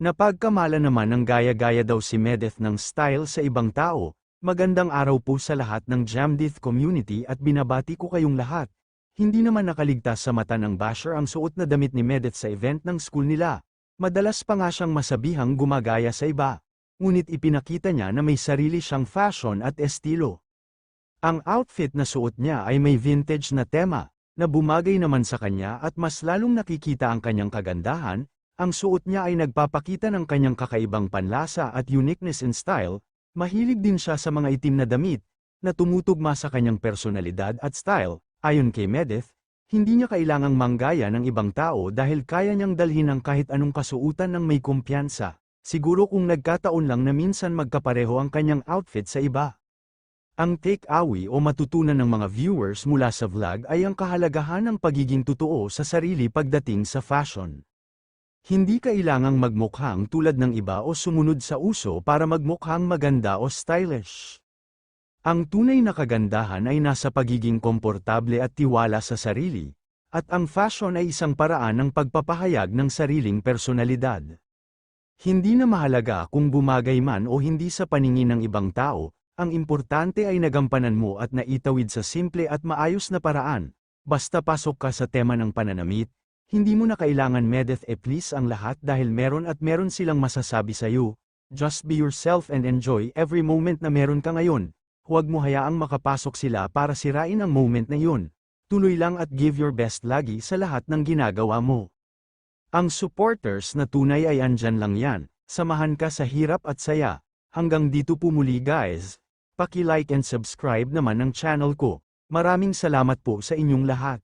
Napagkamala naman ng gaya-gaya daw si Medeth ng style sa ibang tao. Magandang araw po sa lahat ng Jamdith community at binabati ko kayong lahat. Hindi naman nakaligtas sa mata ng basher ang suot na damit ni Medeth sa event ng school nila. Madalas pa nga siyang masabihang gumagaya sa iba. Ngunit ipinakita niya na may sarili siyang fashion at estilo. Ang outfit na suot niya ay may vintage na tema, na bumagay naman sa kanya at mas lalong nakikita ang kanyang kagandahan. Ang suot niya ay nagpapakita ng kanyang kakaibang panlasa at uniqueness in style. Mahilig din siya sa mga itim na damit, na tumutugma sa kanyang personalidad at style. Ayon kay Medeth, hindi niya kailangang manggaya ng ibang tao dahil kaya niyang dalhin ang kahit anong kasuotan ng may kumpiyansa. Siguro kung nagkataon lang na minsan magkapareho ang kanyang outfit sa iba. Ang take-away o matutunan ng mga viewers mula sa vlog ay ang kahalagahan ng pagiging totoo sa sarili pagdating sa fashion. Hindi kailangang magmukhang tulad ng iba o sumunod sa uso para magmukhang maganda o stylish. Ang tunay na kagandahan ay nasa pagiging komportable at tiwala sa sarili, at ang fashion ay isang paraan ng pagpapahayag ng sariling personalidad. Hindi na mahalaga kung bumagay man o hindi sa paningin ng ibang tao, ang importante ay nagampanan mo at naitawid sa simple at maayos na paraan. Basta pasok ka sa tema ng pananamit, hindi mo na kailangan Medeth please ang lahat dahil meron silang masasabi sa iyo. Just be yourself and enjoy every moment na meron ka ngayon. Huwag mo hayaang makapasok sila para sirain ang moment na yun. Tuloy lang at give your best lagi sa lahat ng ginagawa mo. Ang supporters na tunay ay andyan lang yan. Samahan ka sa hirap at saya. Hanggang dito po muli guys. Paki-like and subscribe naman ng channel ko. Maraming salamat po sa inyong lahat.